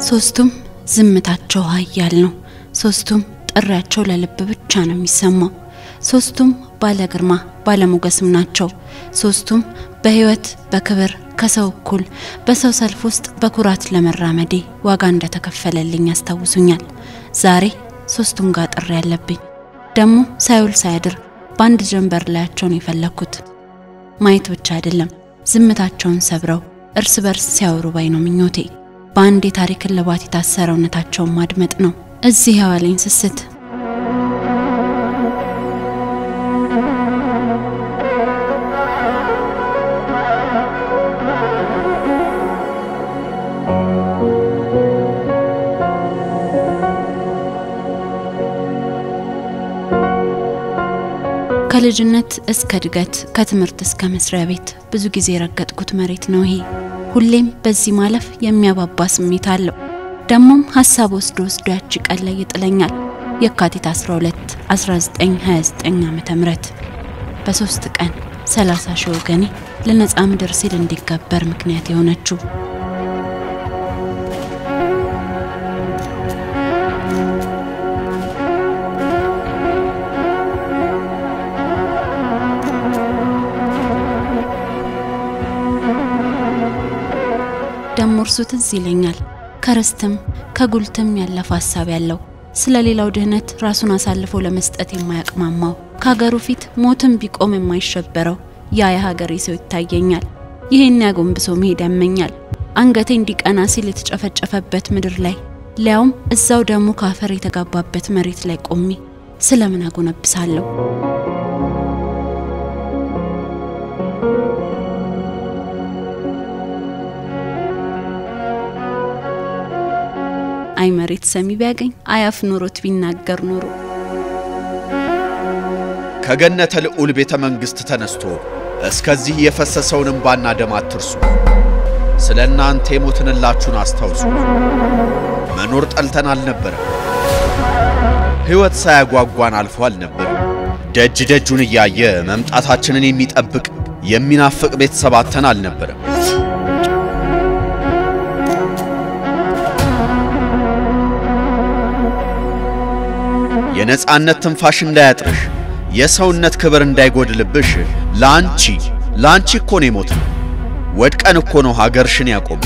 ሶስቱም ዝምታቸው ኃያል ነው ሶስቱም ጥሪያቸው ለልብ ብቻ ነው የሚሰማው ሶስቱም ባለ ግርማ ባለ ሞገስም ናቸው ሶስቱም በህይወት በክብር ከሰው እኩል በሰው ሰልፍ ውስጥ በኩራት ለመራመዴ ዋጋ እንደተከፈለልኝ ያስታውሱኛል ዛሬ ሶስቱም ጋር ጥሪ ያለብኝ ደሞ ሳይውል ሳይድር ባንድ ጀንበር ላያቸው ነው የፈለኩት ማየት ብቻ አይደለም ዝምታቸውን ሰብረው እርስ በርስ ሲያወሩ ባይ ነው ምኞቴ ባንዴ ታሪክ ለባት የታሰረውነታቸው ማድመጥ ነው እዚህ ያዋለኝ ስስት ከልጅነት እስከ ድገት ከትምርት እስከ መስሪያ ቤት ብዙ ጊዜ ረገጥኩት መሬት ነው ይሄ ሁሌም በዚህ ማለፍ የሚያባባ ስሜት አለው ደሞም ሐሳብ ወስዶ ያቺ ቀን ላይ ይጥለኛል የካቲት 12 1929 ዓመተ ምህረት በ3 ቀን 30 ሺህ ወገኔ ለነጻ ምድር ሲል እንዲከበር ምክንያት የሆነችው ደሞርሱት እዚህ ይለኛል ከረስተም ከጉልተም ያለፈ ሐሳብ ያለው ስለሌላው ድህነት ራሱን አሳልፎ ለመስጠት የማያቅማማው ካገሩ ፊት ሞትም ቢቆም የማይሸበረው ያ የሀገሬ ሰው ይታየኛል ይሄን ያጎንብሶ መሄድ ያመኛል አንገቴ እንዲቀና ሲል የተጨፈጨፈበት ምድር ላይ ሊያውም እዛው ደሙ ካፈር የተጋባበት መሬት ላይ ቆሜ ስለምን አጎነብሳለሁ አይ መሬት ሰሚ ቢያገኝ አያፍ ኑሮት ቢናገር ኑሮ ከገነተ ልዑል ቤተ መንግስት ተነስቶ እስከዚህ የፈሰሰውን እንባና ደም አትርሱ ስለናንተ የሞትንላችሁን አስተውሱ መኖር ጠልተን አልነበረ ህይወት ሳያጓጓን አልፏል ነበር ደጅ ደጁን ያየ መምጣታችንን የሚጠብቅ የሚናፍቅ ቤተሰብ አተን አልነበረ የነጻነት ትንፋሽ እንዳያጥርሽ የሰውነት ክብር እንዳይጎድልብሽ ላንቺ እኮ ነው የሞተው ወድቀን እኮ ነው ሀገርሽን ያቆም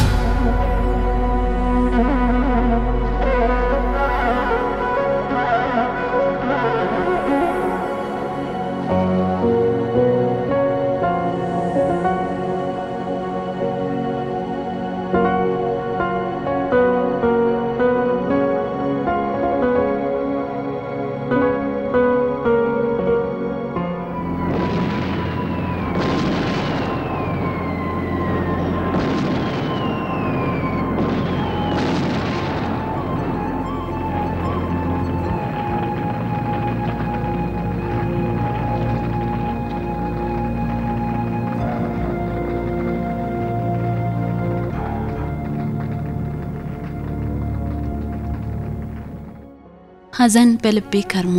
ሐዘን በልቤ ከርሞ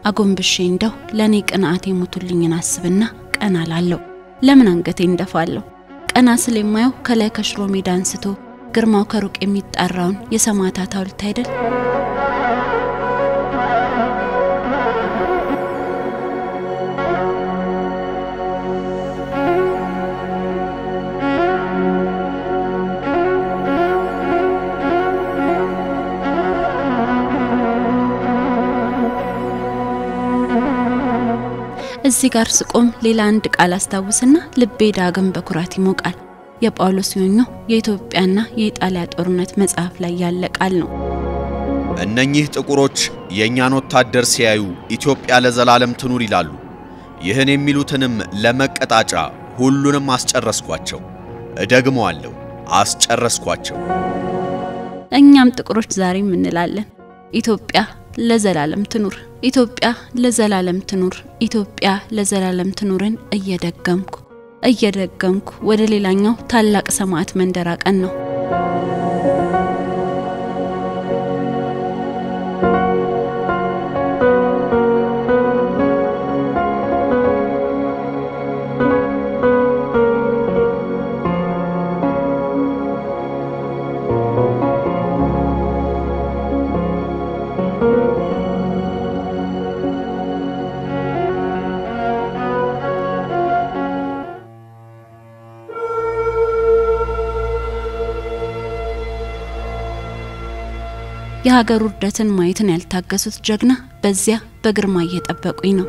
አጎንብሼ እንደው ለኔ ቅናቴ ሞቱልኝን አስብና ቀና ላለው ለምን አንገቴ እንደፋለው ቀና ስል የማየው ከላይ ከሽሮ ሜዳ አንስቶ ግርማው ከሩቅ የሚጣራውን የሰማዕታት ሐውልት አይደል? እዚህ ጋር ስቆም ሌላ አንድ ቃል አስታውስና ልቤ ዳግም በኩራት ይሞቃል። የጳውሎስ ኞኞ የኢትዮጵያና የኢጣሊያ ጦርነት መጽሐፍ ላይ ያለ ቃል ነው። እነኚህ ጥቁሮች የኛን ወታደር ሲያዩ ኢትዮጵያ ለዘላለም ትኑር ይላሉ። ይህን የሚሉትንም ለመቀጣጫ ሁሉንም አስጨረስኳቸው። እደግመዋለሁ፣ አስጨረስኳቸው። እኛም ጥቁሮች ዛሬም እንላለን ኢትዮጵያ ለዘላለም ትኑር፣ ኢትዮጵያ ለዘላለም ትኑር፣ ኢትዮጵያ ለዘላለም ትኑርን እየደገምኩ ወደ ሌላኛው ታላቅ ሰማዕት መንደራቀን ነው። የሀገር ውርደትን ማየትን ያልታገሱት ጀግና በዚያ በግርማ እየጠበቁኝ ነው።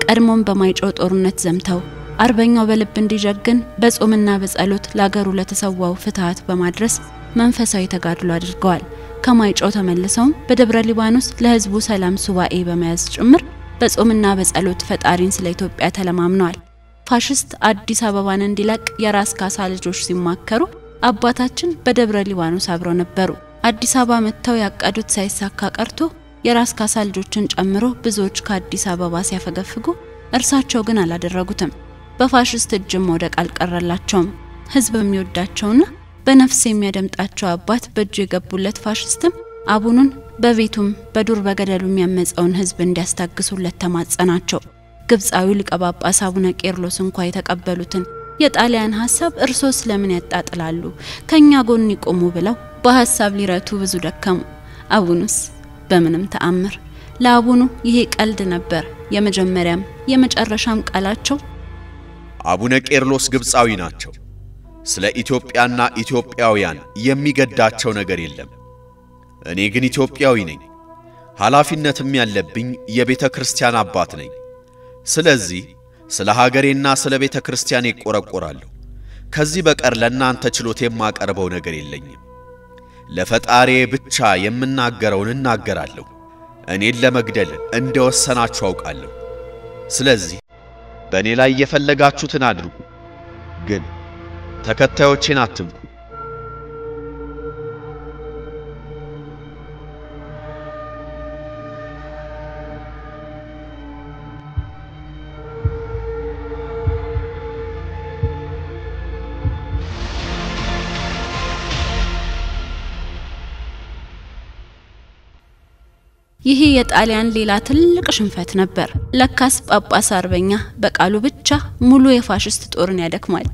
ቀድሞም በማይጨው ጦርነት ዘምተው አርበኛው በልብ እንዲጀግን በጾምና በጸሎት ለሀገሩ ለተሰዋው ፍትሃት በማድረስ መንፈሳዊ ተጋድሎ አድርገዋል። ከማይጨው ተመልሰው በደብረ ሊባኖስ ለህዝቡ ሰላም ሱባኤ በመያዝ ጭምር በጾምና በጸሎት ፈጣሪን ስለ ኢትዮጵያ ተለማምነዋል። ፋሽስት አዲስ አበባን እንዲለቅ የራስ ካሳ ልጆች ሲማከሩ አባታችን በደብረ ሊባኖስ አብረው ነበሩ። አዲስ አበባ መተው ያቀዱት ሳይሳካ ቀርቶ የራስ ካሳ ልጆችን ጨምሮ ብዙዎች ከአዲስ አበባ ሲያፈገፍጉ እርሳቸው ግን አላደረጉትም። በፋሽስት እጅም ወደ ቃል ቀረላቸውም። ህዝብ የሚወዳቸውና በነፍስ የሚያደምጣቸው አባት በእጁ የገቡለት ፋሽስትም አቡኑን በቤቱም በዱር በገደሉ የሚያመፀውን ህዝብ እንዲያስታግሱለት ተማጸናቸው። ግብጻዊ ሊቀ ጳጳስ አቡነ ቄርሎስ እንኳን የተቀበሉትን የጣሊያን ሐሳብ እርሶስ ለምን ያጣጥላሉ? ከኛ ጎን ይቆሙ ብለው በሐሳብ ሊረቱ ብዙ ደከሙ። አቡኑስ በምንም ተአምር። ለአቡኑ ይሄ ቀልድ ነበር የመጀመሪያም የመጨረሻም ቃላቸው። አቡነ ቄርሎስ ግብጻዊ ናቸው። ስለ ኢትዮጵያና ኢትዮጵያውያን የሚገዳቸው ነገር የለም። እኔ ግን ኢትዮጵያዊ ነኝ። ኃላፊነትም ያለብኝ የቤተ ክርስቲያን አባት ነኝ። ስለዚህ ስለ ሀገሬና ስለ ቤተ ክርስቲያን ይቆረቆራለሁ። ከዚህ በቀር ለእናንተ ችሎት የማቀርበው ነገር የለኝም። ለፈጣሪ ብቻ የምናገረውን እናገራለሁ። እኔን ለመግደል እንደወሰናችሁ አውቃለሁ። ስለዚህ በእኔ ላይ የፈለጋችሁትን አድርጉ፣ ግን ተከታዮቼን አትንኩ። ይሄ የጣሊያን ሌላ ትልቅ ሽንፈት ነበር። ለካስ ጳጳስ አርበኛ በቃሉ ብቻ ሙሉ የፋሽስት ጦርን ያደክማል።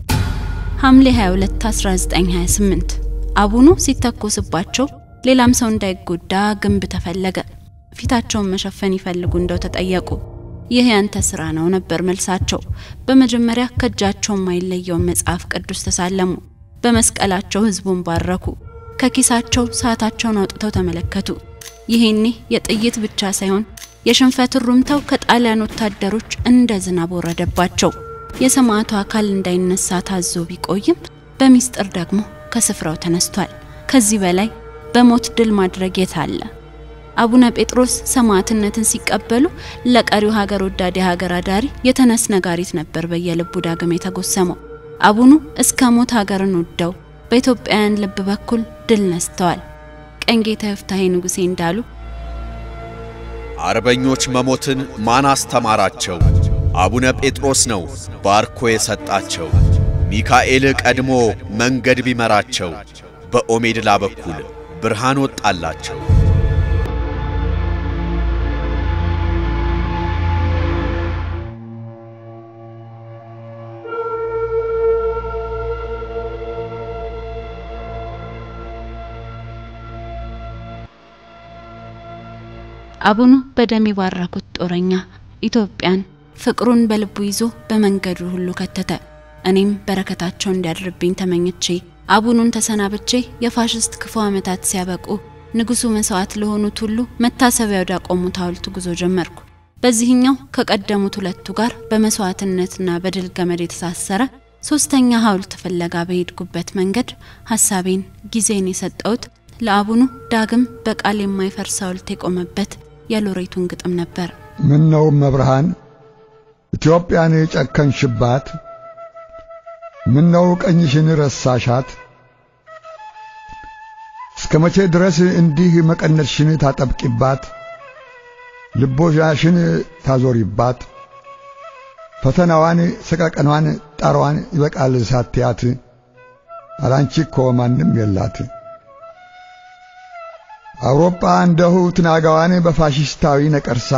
ሐምሌ 22 1928 አቡኑ ሲተኮስባቸው ሌላም ሰው እንዳይጎዳ ግንብ ተፈለገ። ፊታቸውን መሸፈን ይፈልጉ እንደው ተጠየቁ። ይሄ ያንተ ስራ ነው ነበር መልሳቸው። በመጀመሪያ ከጃቸው ማይለየው መጽሐፍ ቅዱስ ተሳለሙ። በመስቀላቸው ህዝቡን ባረኩ። ከኪሳቸው ሰዓታቸውን አውጥተው ተመለከቱ። ይሄኔ የጥይት ብቻ ሳይሆን የሽንፈት ሩምታው ከጣሊያን ወታደሮች እንደ ዝናብ ወረደባቸው። የሰማዕቱ አካል እንዳይነሳ ታዞ ቢቆይም በሚስጥር ደግሞ ከስፍራው ተነስቷል። ከዚህ በላይ በሞት ድል ማድረግ የታለ? አቡነ ጴጥሮስ ሰማዕትነትን ሲቀበሉ ለቀሪው ሀገር ወዳድ ሀገር አዳሪ የተነስ ነጋሪት ነበር በየልቡ ዳግም የተጎሰመው። አቡኑ እስከ ሞት ሀገርን ወደው በኢትዮጵያውያን ልብ በኩል ድል ነስተዋል። ቀንጌታ ይፍታሄ ንጉሴ እንዳሉ አርበኞች መሞትን ማን አስተማራቸው? አቡነ ጴጥሮስ ነው ባርኮ የሰጣቸው። ሚካኤል ቀድሞ መንገድ ቢመራቸው በኦሜድላ በኩል ብርሃን ወጣላቸው። አቡኑ በደም ይባረኩት ጦረኛ ኢትዮጵያን ፍቅሩን በልቡ ይዞ በመንገዱ ሁሉ ከተተ። እኔም በረከታቸው እንዲያድርብኝ ተመኝቼ አቡኑን ተሰናብቼ የፋሽስት ክፉ ዓመታት ሲያበቁ ንጉሱ መስዋዕት ለሆኑት ሁሉ መታሰቢያው ዳቆሙት ሐውልት ጉዞ ጀመርኩ። በዚህኛው ከቀደሙት ሁለቱ ጋር በመስዋዕትነትና በድል ገመድ የተሳሰረ ሶስተኛ ሐውልት ፍለጋ በሄድኩበት መንገድ ሐሳቤን ጊዜን የሰጠሁት ለአቡኑ ዳግም በቃል የማይፈርስ ሐውልት የቆመበት የሎሬቱን ግጥም ነበር። ምን ነው መብርሃን ኢትዮጵያን ጨከንሽባት? ምን ነው ቀኝሽን ረሳሻት? እስከመቼ ድረስ እንዲህ መቀነትሽን ታጠብቂባት? ልቦሻሽን ታዞሪባት? ፈተናዋን ሰቀቀኗን ጣሯን ይበቃል ሳትያት አላንቺ እኮ ማንም የላት። አውሮፓ እንደሁ ትናጋዋን በፋሽስታዊ ነቀርሳ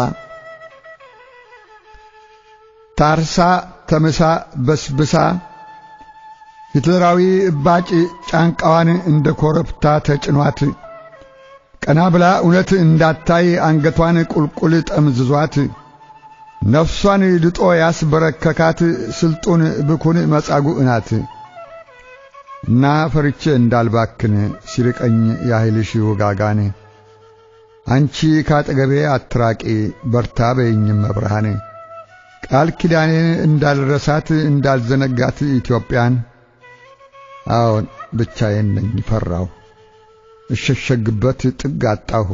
ታርሳ ተመሳ በስብሳ ሂትለራዊ ባጭ ጫንቃዋን እንደ ኮረብታ ተጭኗት ቀና ብላ እውነት እንዳታይ አንገቷን ቁልቁል ጠምዝዟት ነፍሷን ልጦ ያስበረከካት ስልጡን ብኩን መጻጉዕ ናት። እና ፈርቼ እንዳልባክን ሲርቀኝ ያህልሽ ውጋጋን አንቺ ካጠገቤ አትራቂ በርታ በይኝ መብርሃን። ቃል ኪዳኔን እንዳልረሳት እንዳልዘነጋት ኢትዮጵያን አዎን ብቻዬን ነኝ ፈራሁ እሸሸግበት ጥግ አጣሁ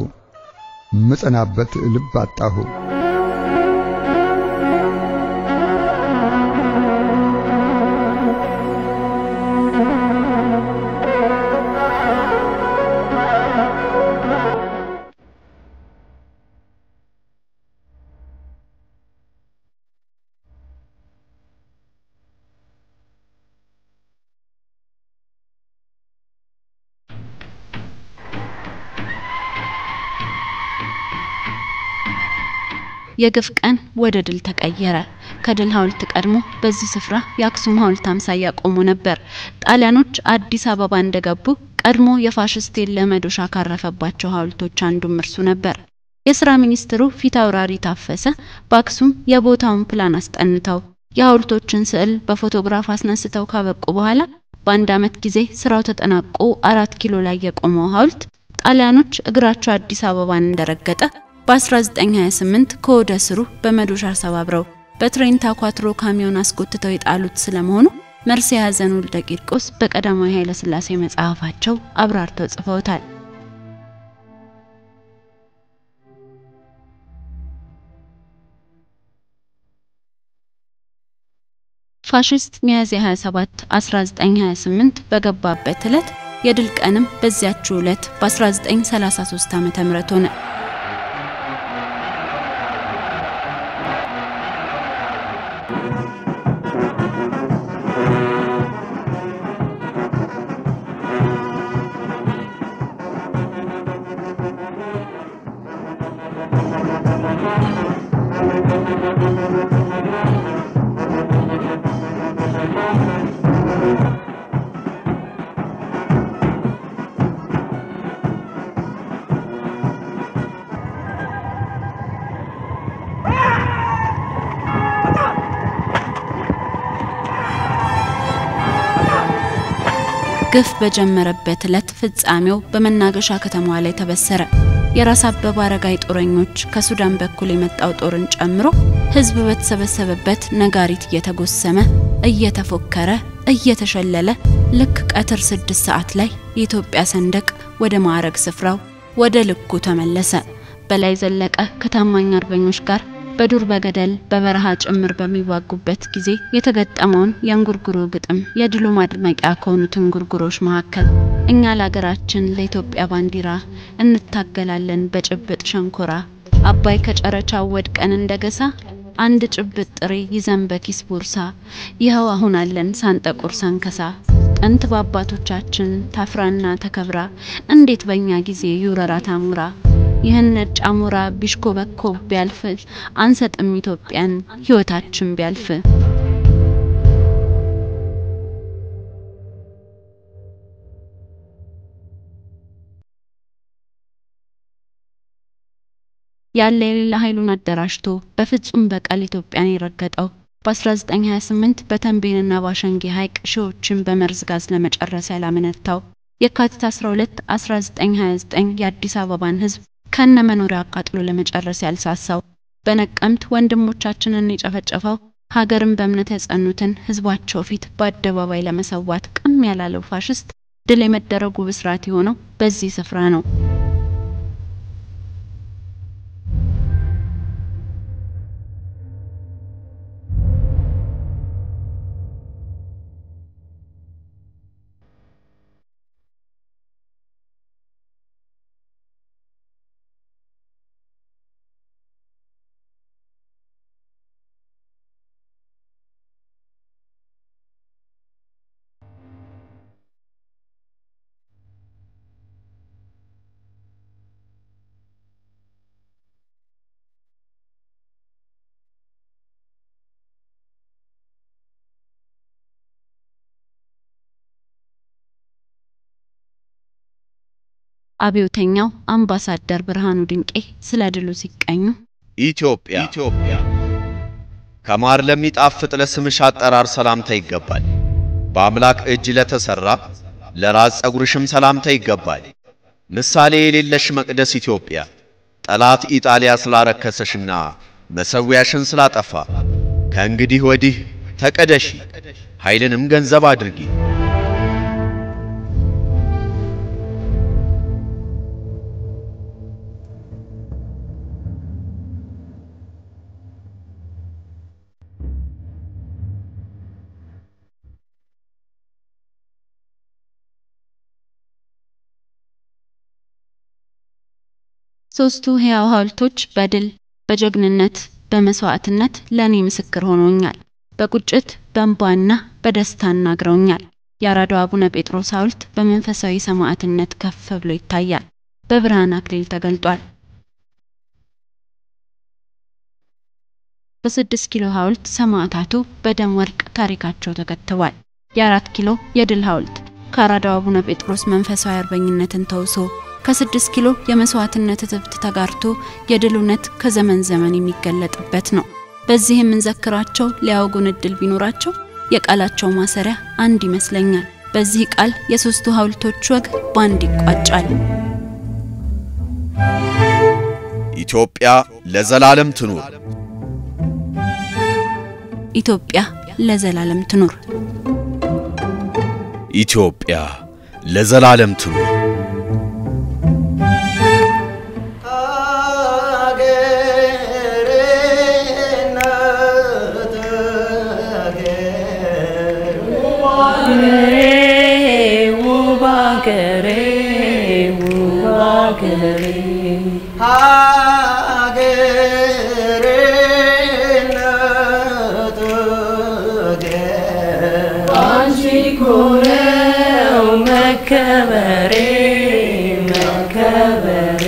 ምጸናበት ልብ አጣሁ። የግፍ ቀን ወደ ድል ተቀየረ። ከድል ሐውልት ቀድሞ በዚህ ስፍራ የአክሱም ሐውልት አምሳያ ቆሞ ነበር። ጣሊያኖች አዲስ አበባ እንደገቡ ቀድሞ የፋሽስት ለመዶሻ ካረፈባቸው ሐውልቶች አንዱም እርሱ ነበር። የሥራ ሚኒስትሩ ፊታውራሪ ታፈሰ በአክሱም የቦታውን ፕላን አስጠንተው የሐውልቶችን ስዕል በፎቶግራፍ አስነስተው ካበቁ በኋላ በአንድ ዓመት ጊዜ ስራው ተጠናቆ 4 ኪሎ ላይ የቆመው ሐውልት ጣሊያኖች እግራቸው አዲስ አበባን እንደረገጠ በ1928 ከወደ ስሩ በመዶሻ ሰባብረው በትሬንታ ኳትሮ ካሚዮን አስቆጥተው የጣሉት ስለመሆኑ መርሲ ያዘኑ ወልደ ቂርቆስ በቀዳማዊ ኃይለ ሥላሴ መጽሐፋቸው አብራርተው ጽፈውታል። ፋሽስት ሚያዝያ 27 1928 በገባበት ዕለት የድል ቀንም በዚያችው ዕለት በ1933 ዓ.ም ሆነ። ግፍ በጀመረበት ዕለት ፍጻሜው በመናገሻ ከተማዋ ላይ ተበሰረ። የራስ አበበ አረጋይ ጦረኞች ከሱዳን በኩል የመጣው ጦርን ጨምሮ ህዝብ በተሰበሰበበት ነጋሪት እየተጎሰመ እየተፎከረ እየተሸለለ ልክ ቀትር 6 ሰዓት ላይ የኢትዮጵያ ሰንደቅ ወደ ማዕረግ ስፍራው ወደ ልኩ ተመለሰ። በላይ ዘለቀ ከታማኝ አርበኞች ጋር በዱር በገደል በበረሃ ጭምር በሚዋጉበት ጊዜ የተገጠመውን የእንጉርጉሮ ግጥም የድሉ ማድመቂያ ከሆኑት እንጉርጉሮች መካከል እኛ ለሀገራችን ለኢትዮጵያ ባንዲራ እንታገላለን በጭብጥ ሸንኮራ አባይ ከጨረቻው ወድቀን እንደገሳ አንድ ጭብጥ ጥሬ ይዘን በኪስ ቦርሳ ይኸው አሁን አለን ሳንጠቁር ሳንከሳ ጥንት በአባቶቻችን ታፍራና ተከብራ እንዴት በእኛ ጊዜ ይውረራ ታሙራ ይህን ነጭ አሞራ ቢሽኮበኮብ ቢያልፍ አንሰጥም ኢትዮጵያን ህይወታችን ቢያልፍ ያለ የሌላ ኃይሉን አደራጅቶ በፍጹም በቀል ኢትዮጵያን የረገጠው በ1928 በተንቤንና ባሸንጌ ሐይቅ ሺዎችን በመርዝ ጋዝ ለመጨረስ ያላመነታው የካቲት 12 1929 የአዲስ አበባን ሕዝብ ከነ መኖሪያ አቃጥሎ ለመጨረስ ያልሳሳው በነቀምት ወንድሞቻችንን የጨፈጨፈው ሀገርን በእምነት ያጸኑትን ሕዝባቸው ፊት በአደባባይ ለመሰዋት ቅም ያላለው ፋሽስት ድል የመደረጉ ብስራት የሆነው በዚህ ስፍራ ነው። አብዮተኛው አምባሳደር ብርሃኑ ድንቄ ስለ ድሉ ሲቀኙ ኢትዮጵያ ከማር ለሚጣፍጥ ለስምሽ አጠራር ሰላምታ ይገባል። በአምላክ እጅ ለተሰራ ለራስ ጸጉርሽም ሰላምታ ይገባል። ምሳሌ የሌለሽ መቅደስ ኢትዮጵያ ጠላት ኢጣሊያ ስላረከሰሽና መሰዊያሽን ስላጠፋ ከእንግዲህ ወዲህ ተቀደሺ፣ ኃይልንም ገንዘብ አድርጊ። ሶስቱ ሕያው ሐውልቶች በድል በጀግንነት በመስዋዕትነት ለኔ ምስክር ሆነውኛል። በቁጭት በእንባና በደስታ ናግረውኛል። ያራዳው አቡነ ጴጥሮስ ሐውልት በመንፈሳዊ ሰማዕትነት ከፍ ብሎ ይታያል። በብርሃን አክሊል ተገልጧል። በ6 ኪሎ ሐውልት ሰማዕታቱ በደም ወርቅ ታሪካቸው ተከትቧል። የ4 ኪሎ የድል ሐውልት ከያራዳው አቡነ ጴጥሮስ መንፈሳዊ አርበኝነትን ተውሶ ከ6 ኪሎ የመስዋዕትነት ትብት ተጋርቶ የድሉነት ከዘመን ዘመን የሚገለጥበት ነው። በዚህም እንዘክራቸው ሊያወጉን እድል ቢኖራቸው የቃላቸው ማሰሪያ አንድ ይመስለኛል። በዚህ ቃል የሶስቱ ሐውልቶች ወግ ባንድ ይቋጫል። ኢትዮጵያ ለዘላለም ትኑር! ኢትዮጵያ ለዘላለም ትኑር! ኢትዮጵያ ለዘላለም ትኑር! መከበሬ